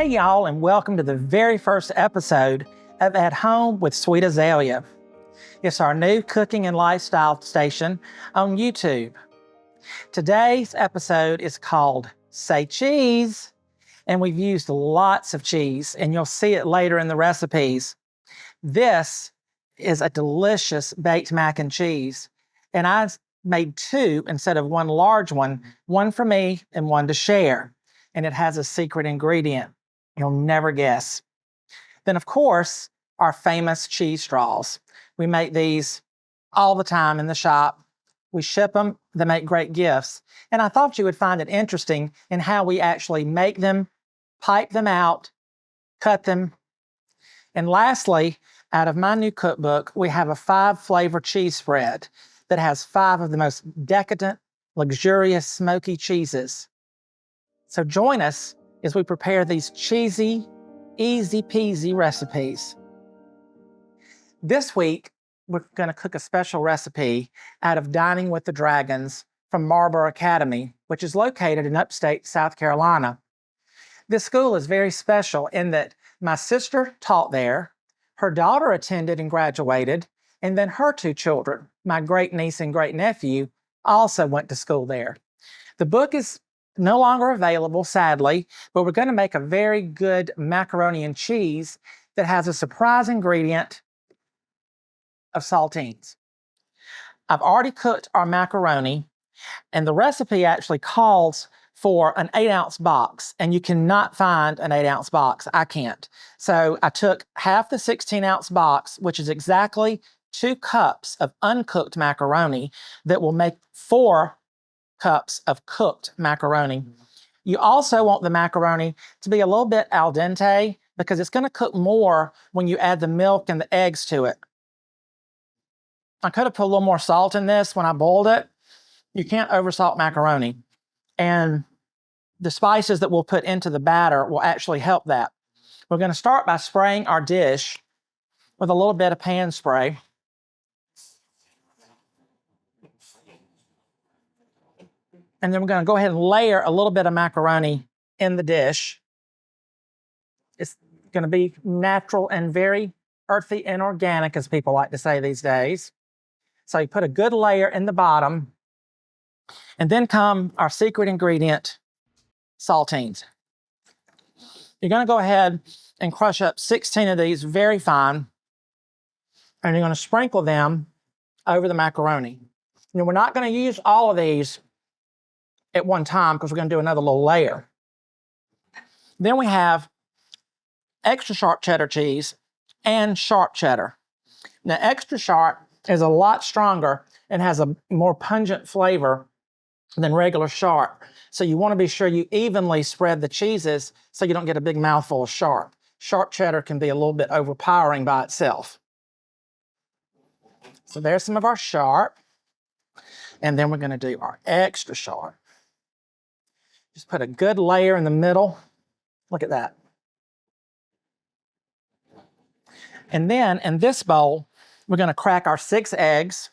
Hey y'all, and welcome to the very first episode of At Home with Sweet Azalea. It's our new cooking and lifestyle station on YouTube. Today's episode is called Say Cheese, and we've used lots of cheese, and you'll see it later in the recipes. This is a delicious baked mac and cheese, and I made two instead of one large one for me and one to share. And it has a secret ingredient you'll never guess. Then, of course, our famous cheese straws. We make these all the time in the shop. We ship them. They make great gifts. And I thought you would find it interesting in how we actually make them, pipe them out, cut them. And lastly, out of my new cookbook, we have a 5-flavor cheese spread that has 5 of the most decadent, luxurious, smoky cheeses. So join us as we prepare these cheesy, easy-peasy recipes. This week, we're going to cook a special recipe out of Dining with the Dragons from Marlboro Academy, which is located in upstate South Carolina. This school is very special in that my sister taught there, her daughter attended and graduated, and then her 2 children, my great-niece and great-nephew, also went to school there. The book is no longer available, sadly, but we're going to make a very good macaroni and cheese that has a surprise ingredient of saltines. I've already cooked our macaroni, and the recipe actually calls for an 8-ounce box, and you cannot find an 8-ounce box. I can't. So I took half the 16-ounce box, which is exactly 2 cups of uncooked macaroni that will make 4 cups of cooked macaroni. You also want the macaroni to be a little bit al dente because it's going to cook more when you add the milk and the eggs to it. I could have put a little more salt in this when I boiled it. You can't oversalt macaroni. And the spices that we'll put into the batter will actually help that. We're going to start by spraying our dish with a little bit of pan spray. And then we're going to go ahead and layer a little bit of macaroni in the dish. It's going to be natural and very earthy and organic, as people like to say these days. So you put a good layer in the bottom. And then come our secret ingredient, saltines. You're going to go ahead and crush up 16 of these very fine. And you're going to sprinkle them over the macaroni. Now, we're not going to use all of these at one time because we're going to do another little layer. Then we have extra sharp cheddar cheese and sharp cheddar. Now, extra sharp is a lot stronger and has a more pungent flavor than regular sharp. So you want to be sure you evenly spread the cheeses so you don't get a big mouthful of sharp. Sharp cheddar can be a little bit overpowering by itself. So there's some of our sharp. And then we're going to do our extra sharp. Just put a good layer in the middle. Look at that. And then in this bowl, we're going to crack our 6 eggs.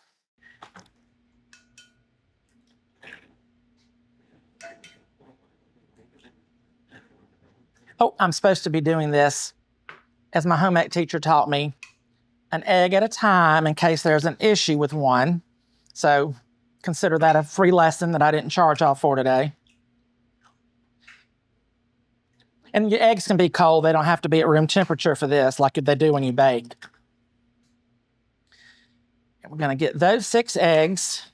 Oh, I'm supposed to be doing this, as my home ec teacher taught me, an egg at a time in case there's an issue with one. So consider that a free lesson that I didn't charge off for today. And your eggs can be cold. They don't have to be at room temperature for this like they do when you bake. And we're going to get those 6 eggs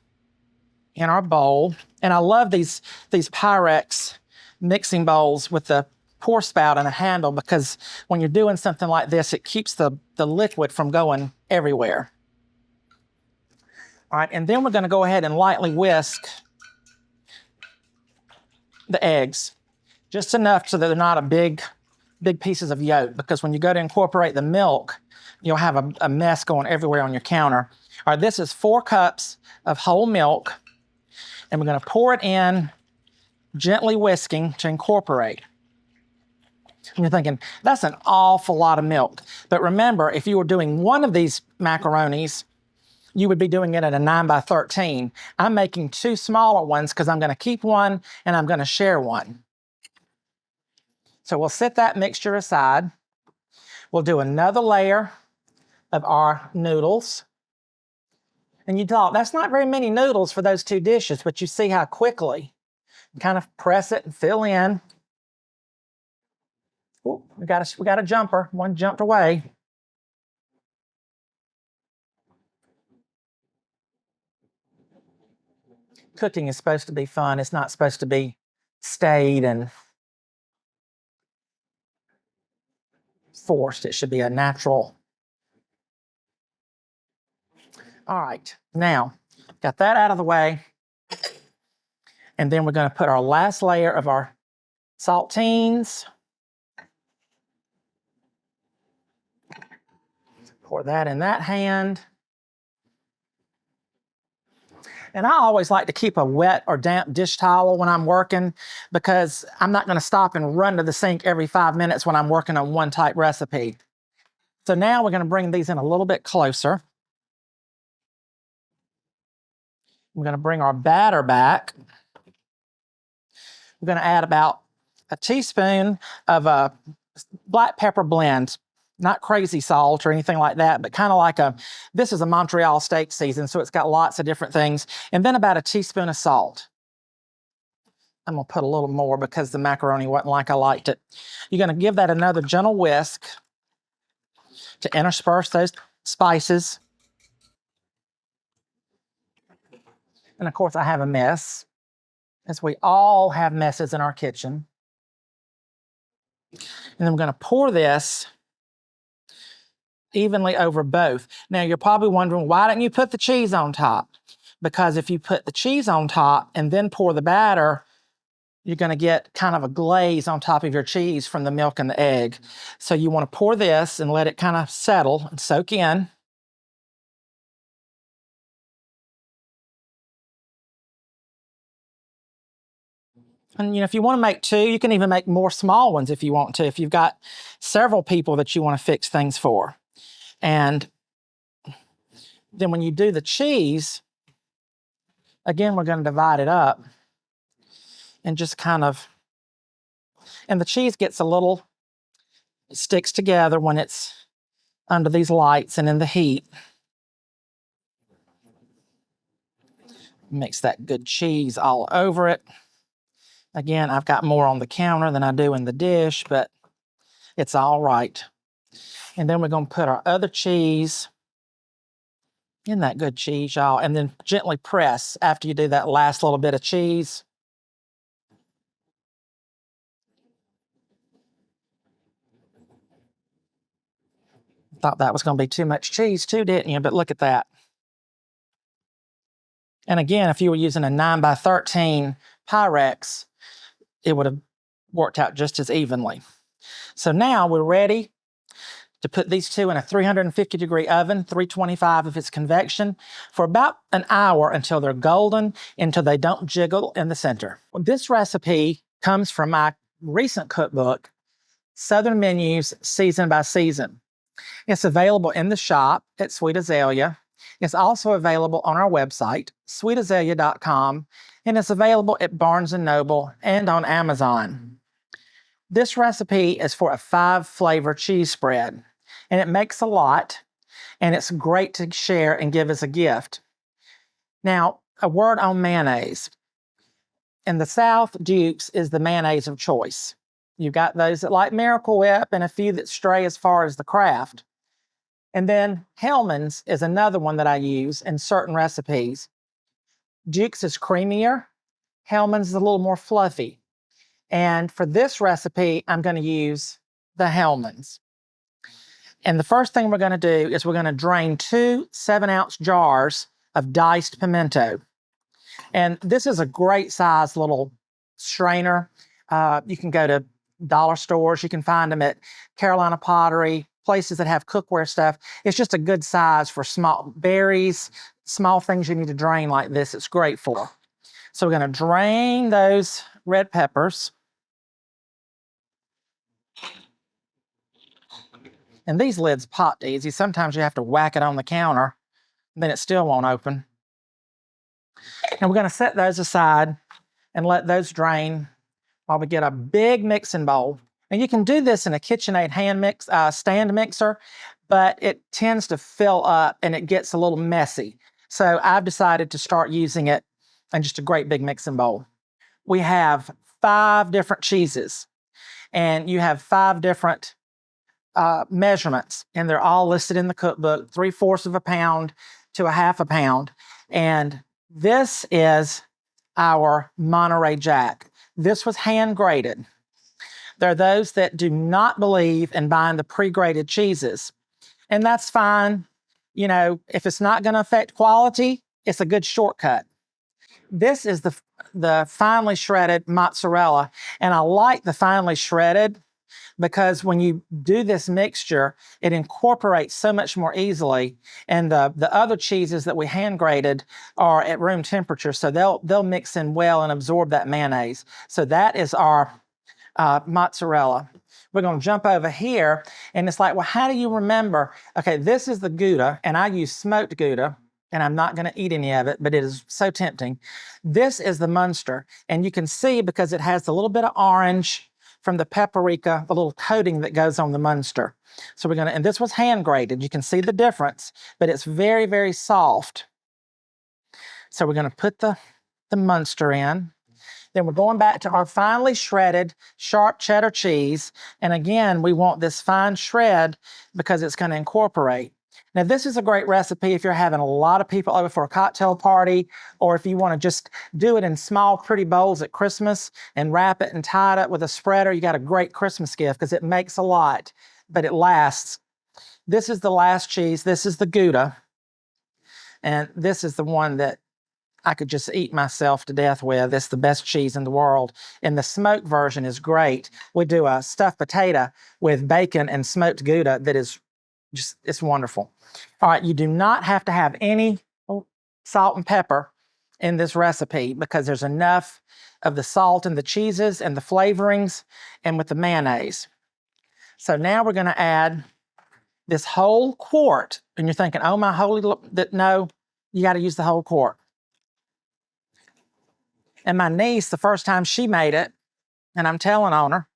in our bowl. And I love these Pyrex mixing bowls with the pour spout and a handle because when you're doing something like this, it keeps the liquid from going everywhere. All right, and then we're going to go ahead and lightly whisk the eggs. Just enough so that they're not a big pieces of yolk, because when you go to incorporate the milk, you'll have a mess going everywhere on your counter. All right, this is 4 cups of whole milk, and we're going to pour it in, gently whisking to incorporate. And you're thinking, that's an awful lot of milk. But remember, if you were doing one of these macaronis, you would be doing it at a 9x13. I'm making 2 smaller ones because I'm going to keep one and I'm going to share one. So we'll set that mixture aside. We'll do another layer of our noodles. And you thought, that's not very many noodles for those two dishes, but you see how quickly you kind of press it and fill in. Ooh, we got a jumper. One jumped away. Cooking is supposed to be fun. It's not supposed to be staid and forced. It should be a natural. All right, now got that out of the way. And then we're going to put our last layer of our saltines. Pour that in that hand. And I always like to keep a wet or damp dish towel when I'm working, because I'm not going to stop and run to the sink every 5 minutes when I'm working on one type recipe. So now we're going to bring these in a little bit closer. We're going to bring our batter back. We're going to add about a teaspoon of a black pepper blend. Not crazy salt or anything like that, but kind of like this is a Montreal steak season, so it's got lots of different things. And then about a teaspoon of salt. I'm going to put a little more because the macaroni wasn't like I liked it. You're going to give that another gentle whisk to intersperse those spices. And of course, I have a mess, as we all have messes in our kitchen. And then we're going to pour this evenly over both. Now, you're probably wondering, why didn't you put the cheese on top? Because if you put the cheese on top and then pour the batter, you're going to get kind of a glaze on top of your cheese from the milk and the egg. So you want to pour this and let it kind of settle and soak in. And if you want to make two, you can even make more small ones if you want to, if you've got several people that you want to fix things for. And then when you do the cheese, again, we're going to divide it up and just kind of, and the cheese gets a little, it sticks together when it's under these lights and in the heat. Mix that good cheese all over it. Again, I've got more on the counter than I do in the dish, but it's all right. And then we're going to put our other cheese in that good cheese, y'all, and then gently press after you do that last little bit of cheese. Thought that was going to be too much cheese too, didn't you? But look at that. And again, if you were using a 9x13 Pyrex, it would have worked out just as evenly. So now we're ready to put these two in a 350-degree oven, 325 if it's convection, for about an hour until they're golden, until they don't jiggle in the center. This recipe comes from my recent cookbook, Southern Menus Season by Season. It's available in the shop at Sweet Azalea. It's also available on our website, sweetazalea.com, and it's available at Barnes & Noble and on Amazon. This recipe is for a 5-flavor cheese spread, and it makes a lot, and it's great to share and give as a gift. Now, a word on mayonnaise. In the South, Duke's is the mayonnaise of choice. You've got those that like Miracle Whip and a few that stray as far as the Kraft. And then Hellmann's is another one that I use in certain recipes. Duke's is creamier. Hellmann's is a little more fluffy. And for this recipe, I'm going to use the Hellmann's. And the first thing we're going to do is we're going to drain 2 7-ounce jars of diced pimento. And this is a great size little strainer. You can go to dollar stores. You can find them at Carolina Pottery, places that have cookware stuff. It's just a good size for small berries, small things you need to drain like this. It's great for. So we're going to drain those red peppers. And these lids popped easy. Sometimes you have to whack it on the counter, and then it still won't open. And we're going to set those aside and let those drain while we get a big mixing bowl. And you can do this in a KitchenAid stand mixer, but it tends to fill up and it gets a little messy. So I've decided to start using it in just a great big mixing bowl. We have 5 different cheeses, and you have 5 different measurements, and they're all listed in the cookbook, 3/4 of a pound to a 1/2 pound. And this is our Monterey Jack. This was hand grated. There are those that do not believe in buying the pre-grated cheeses, and that's fine. You know, if it's not going to affect quality, it's a good shortcut. This is the finely shredded mozzarella, and I like the finely shredded because when you do this mixture, it incorporates so much more easily. And the other cheeses that we hand grated are at room temperature, so they'll mix in well and absorb that mayonnaise. So that is our mozzarella. We're going to jump over here, and it's like, well, how do you remember? Okay, this is the Gouda, and I use smoked Gouda, and I'm not going to eat any of it, but it is so tempting. This is the Munster, and you can see because it has a little bit of orange from the paprika, the little coating that goes on the Munster. So we're going to, and this was hand grated. You can see the difference, but it's very, very soft. So we're going to put the Munster in. Then we're going back to our finely shredded sharp cheddar cheese. And again, we want this fine shred because it's going to incorporate. Now, this is a great recipe if you're having a lot of people over for a cocktail party, or if you want to just do it in small, pretty bowls at Christmas and wrap it and tie it up with a spreader. You got a great Christmas gift because it makes a lot, but it lasts. This is the last cheese. This is the Gouda. And this is the one that I could just eat myself to death with. It's the best cheese in the world. And the smoked version is great. We do a stuffed potato with bacon and smoked Gouda that is just, it's wonderful. All right, you do not have to have any salt and pepper in this recipe because there's enough of the salt in the cheeses and the flavorings and with the mayonnaise. So now we're going to add this whole quart. And you're thinking, oh my holy, no, you got to use the whole quart. And my niece, the first time she made it, and I'm telling on her,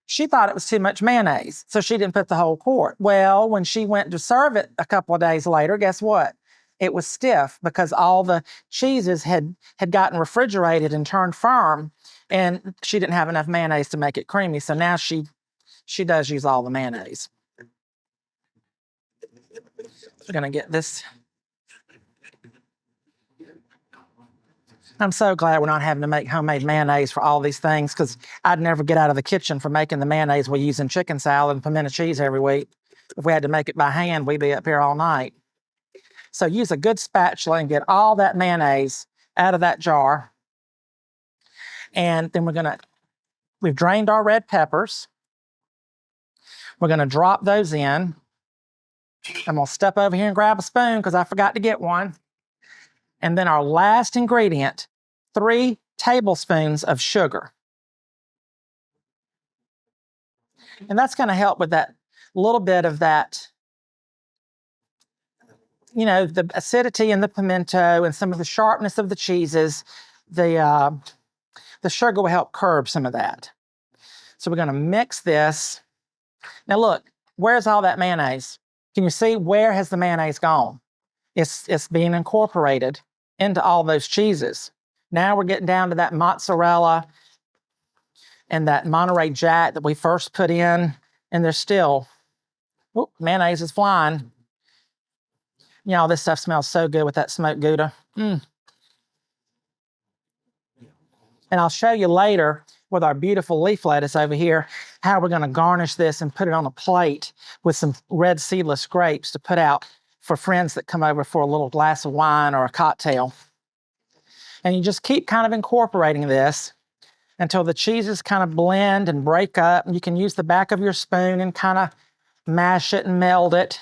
she thought it was too much mayonnaise, so she didn't put the whole quart. Well, when she went to serve it a couple of days later, guess what? It was stiff because all the cheeses had gotten refrigerated and turned firm, and she didn't have enough mayonnaise to make it creamy. So now she does use all the mayonnaise. We're gonna get this. I'm so glad we're not having to make homemade mayonnaise for all these things because I'd never get out of the kitchen for making the mayonnaise we use in chicken salad and pimento cheese every week. If we had to make it by hand, we'd be up here all night. So use a good spatula and get all that mayonnaise out of that jar. And then we've drained our red peppers. We're gonna drop those in. I'm gonna step over here and grab a spoon because I forgot to get one. And then our last ingredient, 3 tablespoons of sugar. And that's going to help with that little bit of that, you know, the acidity in the pimento and some of the sharpness of the cheeses. The sugar will help curb some of that. So we're going to mix this. Now look, where's all that mayonnaise? Can you see where has the mayonnaise gone? It's being incorporated into all those cheeses. Now we're getting down to that mozzarella and that Monterey Jack that we first put in, and there's still, mayonnaise is flying. You know, this stuff smells so good with that smoked Gouda. And I'll show you later with our beautiful leaf lettuce over here how we're going to garnish this and put it on a plate with some red seedless grapes to put out for friends that come over for a little glass of wine or a cocktail. And you just keep kind of incorporating this until the cheeses kind of blend and break up. And you can use the back of your spoon and kind of mash it and meld it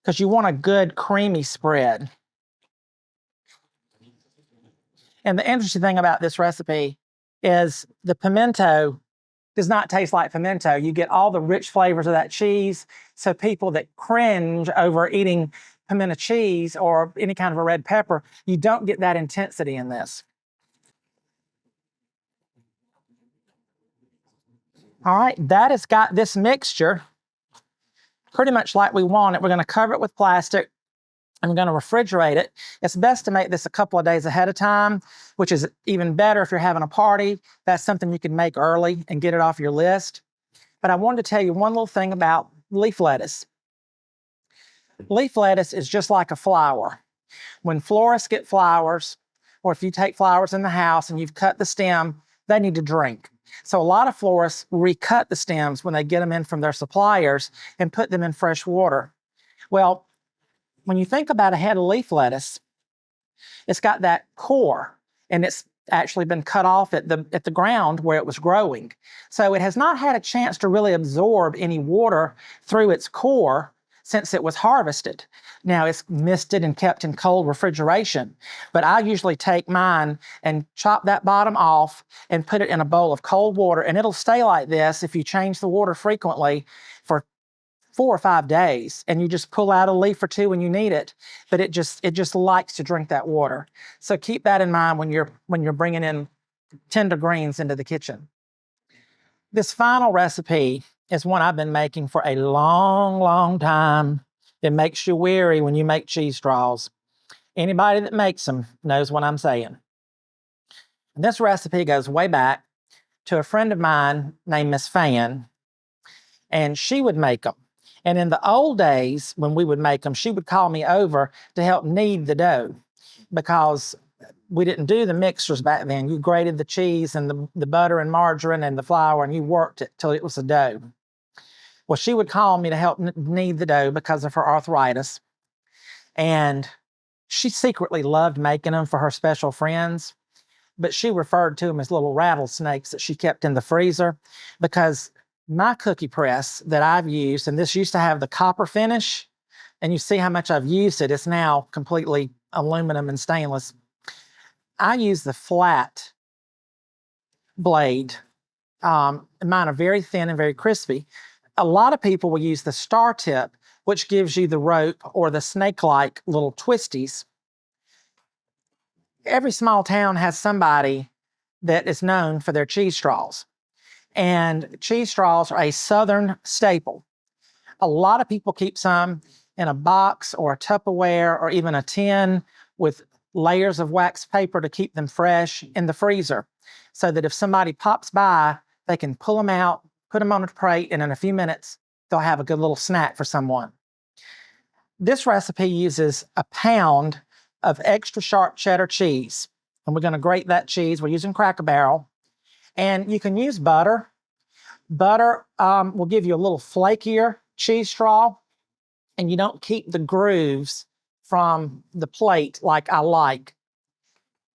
because you want a good creamy spread. And the interesting thing about this recipe is the pimento does not taste like pimento. You get all the rich flavors of that cheese. So people that cringe over eating pimento cheese or any kind of a red pepper, you don't get that intensity in this. All right, that has got this mixture pretty much like we want it. We're going to cover it with plastic. I'm going to refrigerate it. It's best to make this a couple of days ahead of time, which is even better if you're having a party. That's something you can make early and get it off your list. But I wanted to tell you one little thing about leaf lettuce. Leaf lettuce is just like a flower. When florists get flowers, or if you take flowers in the house and you've cut the stem, they need to drink. So a lot of florists recut the stems when they get them in from their suppliers and put them in fresh water. Well, when you think about a head of leaf lettuce, it's got that core, and it's actually been cut off at the ground where it was growing. So it has not had a chance to really absorb any water through its core since it was harvested. Now it's misted and kept in cold refrigeration, but I usually take mine and chop that bottom off and put it in a bowl of cold water, and it'll stay like this if you change the water frequently for 4 or 5 days, and you just pull out a leaf or two when you need it, but it just likes to drink that water. So keep that in mind when you're bringing in tender greens into the kitchen. This final recipe is one I've been making for a long, long time. It makes you weary when you make cheese straws. Anybody that makes them knows what I'm saying. And this recipe goes way back to a friend of mine named Miss Fan, and she would make them. And in the old days, when we would make them, she would call me over to help knead the dough, because we didn't do the mixers back then. You grated the cheese and the butter and margarine and the flour, and you worked it till it was a dough. Well, she would call me to help knead the dough because of her arthritis. And she secretly loved making them for her special friends, but she referred to them as little rattlesnakes that she kept in the freezer, because my cookie press that I've used, and this used to have the copper finish, and you see how much I've used it. It's now completely aluminum and stainless. I use the flat blade. Mine are very thin and very crispy. A lot of people will use the star tip, which gives you the rope or the snake-like little twisties. Every small town has somebody that is known for their cheese straws. And cheese straws are a Southern staple. A lot of people keep some in a box or a Tupperware or even a tin with layers of wax paper to keep them fresh in the freezer, so that if somebody pops by, they can pull them out, put them on a plate, and in a few minutes, they'll have a good little snack for someone. This recipe uses a pound of extra sharp cheddar cheese, and we're going to grate that cheese. We're using Cracker Barrel, and you can use butter. Butter will give you a little flakier cheese straw, and you don't keep the grooves from the plate like I like.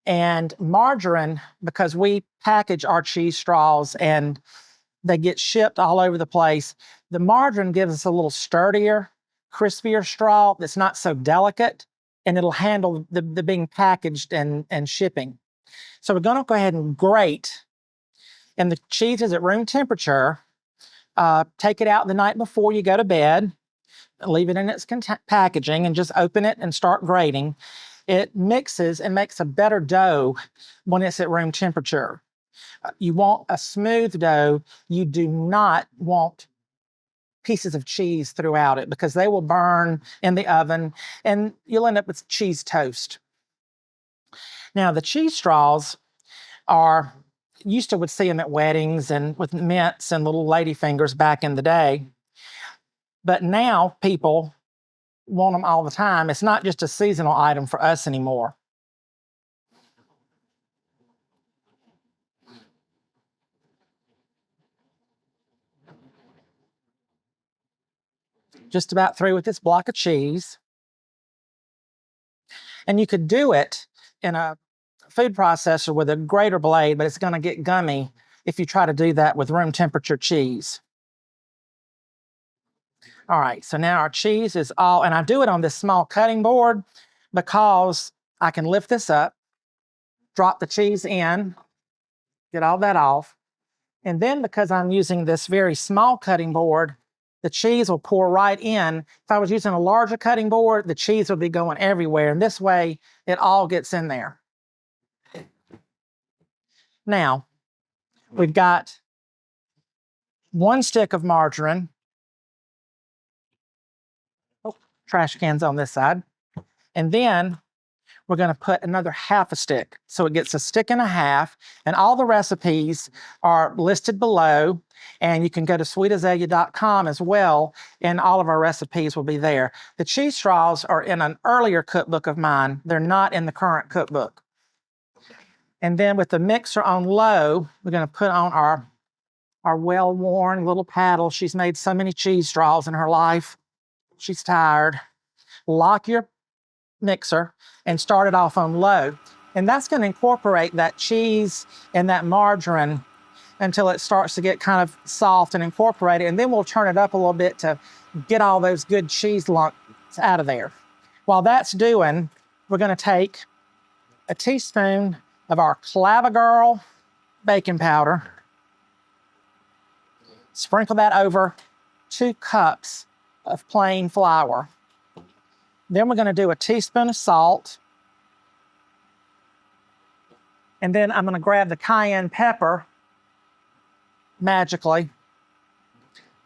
And margarine, because we package our cheese straws and they get shipped all over the place, the margarine gives us a little sturdier, crispier straw that's not so delicate, and it'll handle the being packaged and shipping. So we're going to go ahead and grate, and the cheese is at room temperature. Take it out the night before you go to bed, leave it in its packaging, and just open it and start grating. It mixes and makes a better dough when it's at room temperature. You want a smooth dough. You do not want pieces of cheese throughout it, because they will burn in the oven and you'll end up with cheese toast. Now, the cheese straws are, used to would see them at weddings and with mints and little lady fingers back in the day. But now people want them all the time. It's not just a seasonal item for us anymore. Just about through with this block of cheese. And you could do it in a food processor with a grater blade, but it's going to get gummy if you try to do that with room temperature cheese. All right, so now our cheese is all, and I do it on this small cutting board because I can lift this up, drop the cheese in, get all that off. And then because I'm using this very small cutting board, the cheese will pour right in. If I was using a larger cutting board, the cheese would be going everywhere. And this way, it all gets in there. Now, we've got 1 stick of margarine. Oh, trash cans on this side. And then we're going to put another 1/2 stick. So it gets 1.5 sticks. And all the recipes are listed below. And you can go to sweetazalea.com as well. And all of our recipes will be there. The cheese straws are in an earlier cookbook of mine. They're not in the current cookbook. And then with the mixer on low, we're going to put on our well-worn little paddle. She's made so many cheese straws in her life. She's tired. Lock your mixer and start it off on low. And that's going to incorporate that cheese and that margarine until it starts to get kind of soft and incorporated. And then we'll turn it up a little bit to get all those good cheese lumps out of there. While that's doing, we're going to take a teaspoon of our Clava baking powder, sprinkle that over 2 cups of plain flour. Then we're going to do a teaspoon of salt. And then I'm going to grab the cayenne pepper magically.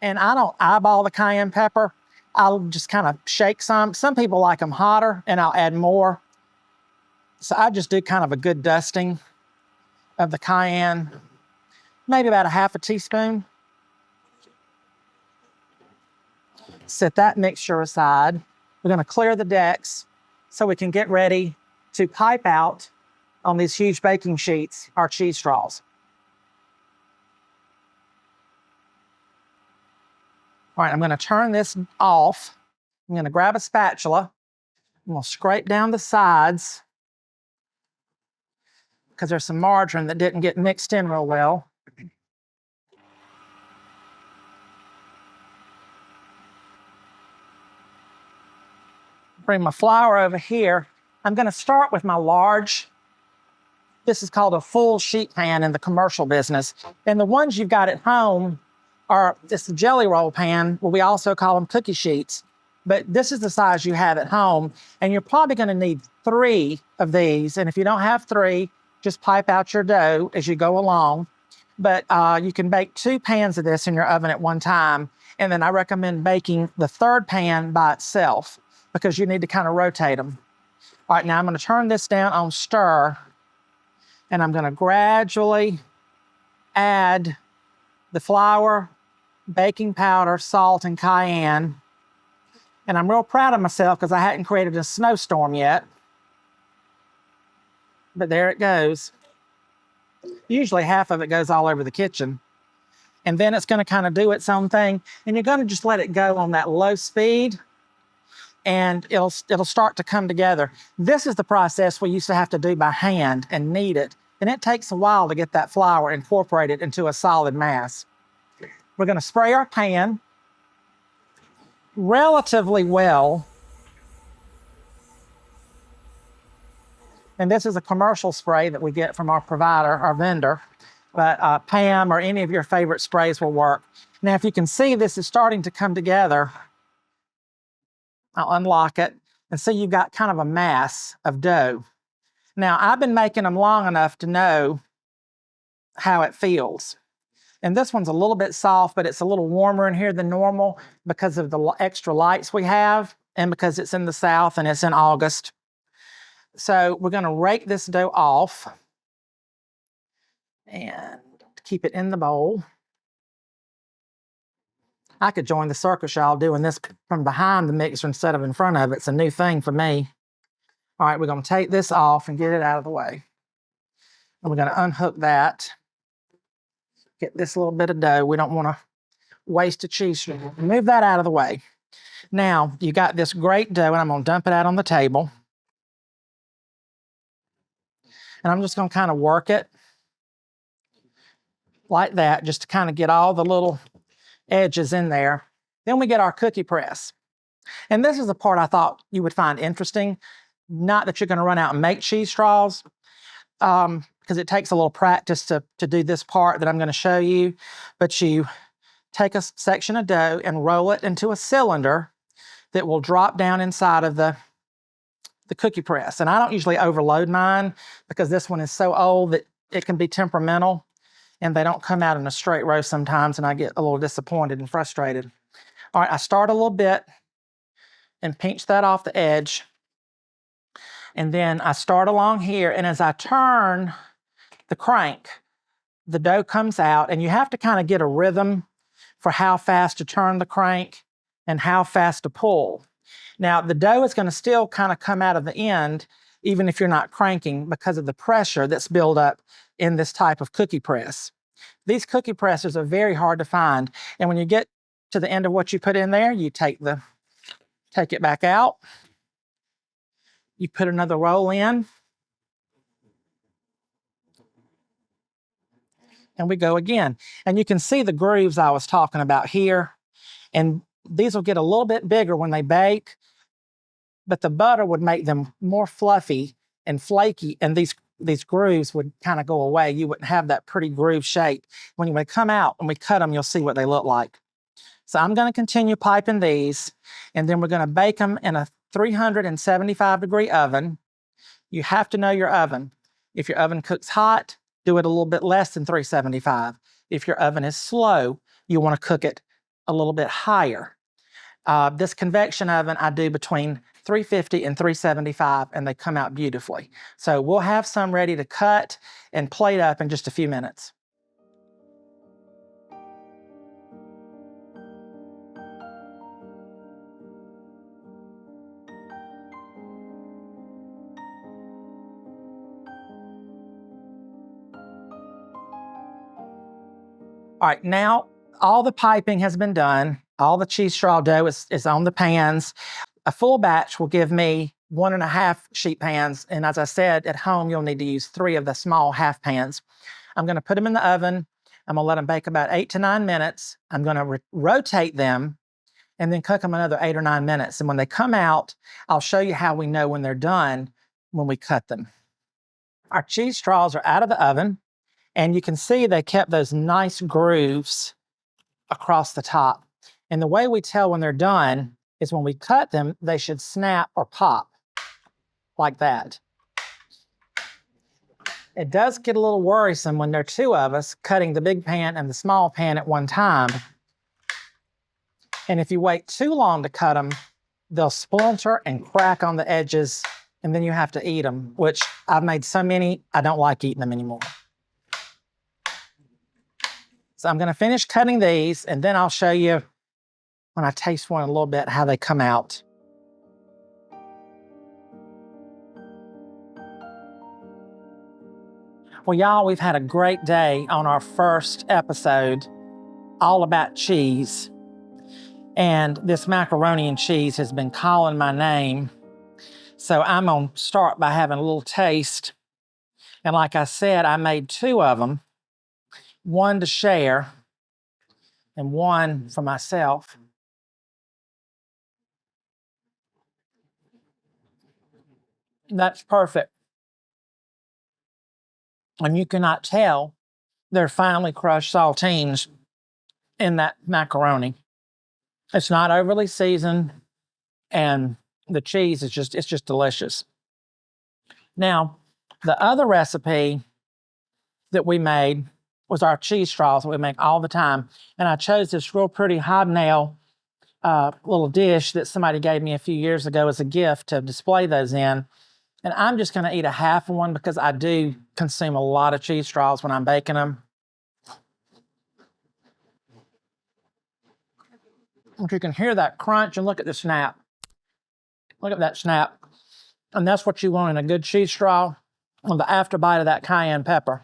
And I don't eyeball the cayenne pepper. I'll just kind of shake some. Some people like them hotter, and I'll add more. So I just do kind of a good dusting of the cayenne, maybe about 1/2 teaspoon. Set that mixture aside. We're going to clear the decks so we can get ready to pipe out on these huge baking sheets our cheese straws. All right, I'm going to turn this off. I'm going to grab a spatula. I'm going to scrape down the sides because there's some margarine that didn't get mixed in real well. Bring my flour over here. I'm going to start with my large. This is called a full sheet pan in the commercial business. And the ones you've got at home are this jelly roll pan, where we also call them cookie sheets. But this is the size you have at home. And you're probably going to need 3 of these. And if you don't have 3, just pipe out your dough as you go along. But you can bake 2 pans of this in your oven at one time. And then I recommend baking the 3rd pan by itself, because you need to kind of rotate them. All right, now I'm going to turn this down on stir, and I'm going to gradually add the flour, baking powder, salt, and cayenne. And I'm real proud of myself because I hadn't created a snowstorm yet. But there it goes. Usually 1/2 of it goes all over the kitchen. And then it's going to kind of do its own thing. And you're going to just let it go on that low speed, and it'll start to come together. This is the process we used to have to do by hand and knead it. And it takes a while to get that flour incorporated into a solid mass. We're going to spray our pan relatively well. And this is a commercial spray that we get from our provider, our vendor. But Pam or any of your favorite sprays will work. Now, if you can see, this is starting to come together. I'll unlock it and see you've got kind of a mass of dough. Now, I've been making them long enough to know how it feels. And this one's a little bit soft, but it's a little warmer in here than normal because of the extra lights we have and because it's in the South and it's in August. So we're going to rake this dough off and keep it in the bowl. I could join the circus, y'all, doing this from behind the mixer instead of in front of it. It's a new thing for me. All right, we're going to take this off and get it out of the way. And we're going to unhook that. Get this little bit of dough. We don't want to waste a cheese straw. Move that out of the way. Now, you got this great dough, and I'm going to dump it out on the table. And I'm just going to kind of work it like that, just to kind of get all the little edges in there. Then we get our cookie press. And this is the part I thought you would find interesting. Not that you're going to run out and make cheese straws, because it takes a little practice to do this part that I'm going to show you. But you take a section of dough and roll it into a cylinder that will drop down inside of the cookie press. And I don't usually overload mine because this one is so old that it can be temperamental. and they don't come out in a straight row sometimes, and I get a little disappointed and frustrated. All right, I start a little bit and pinch that off the edge. And then I start along here, and as I turn the crank, the dough comes out, and you have to kind of get a rhythm for how fast to turn the crank and how fast to pull. Now, the dough is going to still kind of come out of the end, even if you're not cranking, because of the pressure that's built up in this type of cookie press. These cookie presses are very hard to find, and when you get to the end of what you put in there, you take it back out. You put another roll in, and we go again. And you can see the grooves I was talking about here, and these will get a little bit bigger when they bake, but the butter would make them more fluffy and flaky, and these grooves would kind of go away. You wouldn't have that pretty groove shape. When they come out and we cut them, you'll see what they look like. So I'm going to continue piping these, and then we're going to bake them in a 375-degree oven. You have to know your oven. If your oven cooks hot, do it a little bit less than 375. If your oven is slow, you want to cook it a little bit higher. This convection oven, I do between 350 and 375, and they come out beautifully. So we'll have some ready to cut and plate up in just a few minutes. All right, now all the piping has been done. All the cheese straw dough is on the pans. A full batch will give me 1.5 sheet pans. And as I said, at home, you'll need to use 3 of the small half pans. I'm gonna put them in the oven. I'm gonna let them bake about 8 to 9 minutes. I'm gonna rotate them and then cook them another 8 or 9 minutes. And when they come out, I'll show you how we know when they're done when we cut them. Our cheese straws are out of the oven. And you can see they kept those nice grooves across the top. And the way we tell when they're done is when we cut them, they should snap or pop like that. It does get a little worrisome when there are 2 of us cutting the big pan and the small pan at one time. And if you wait too long to cut them, they'll splinter and crack on the edges, and then you have to eat them, which I've made so many, I don't like eating them anymore. So I'm gonna finish cutting these, and then I'll show you when I taste one a little bit how they come out. Well, y'all, we've had a great day on our first episode all about cheese. And this macaroni and cheese has been calling my name. So I'm gonna start by having a little taste. And like I said, I made 2 of them. One to share and one for myself. That's perfect. And you cannot tell they're finely crushed saltines in that macaroni. It's not overly seasoned, and the cheese is just delicious. Now, the other recipe that we made was our cheese straws that we make all the time. And I chose this real pretty hobnail little dish that somebody gave me a few years ago as a gift to display those in. And I'm just gonna eat a half of one because I do consume a lot of cheese straws when I'm baking them. If you can hear that crunch, and look at the snap. Look at that snap. And that's what you want in a good cheese straw, on the after bite of that cayenne pepper.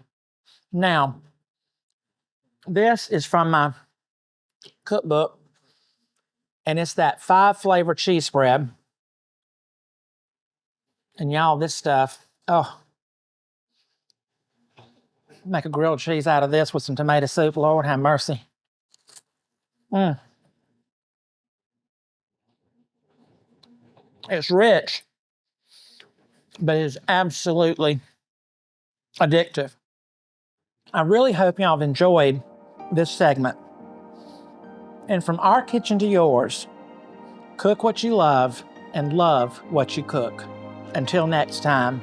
Now, this is from my cookbook, and it's that 5-flavor cheese spread. And y'all, this stuff, oh, make a grilled cheese out of this with some tomato soup, Lord have mercy. It's rich, but it's absolutely addictive. I really hope y'all have enjoyed this segment. And from our kitchen to yours, cook what you love and love what you cook. Until next time.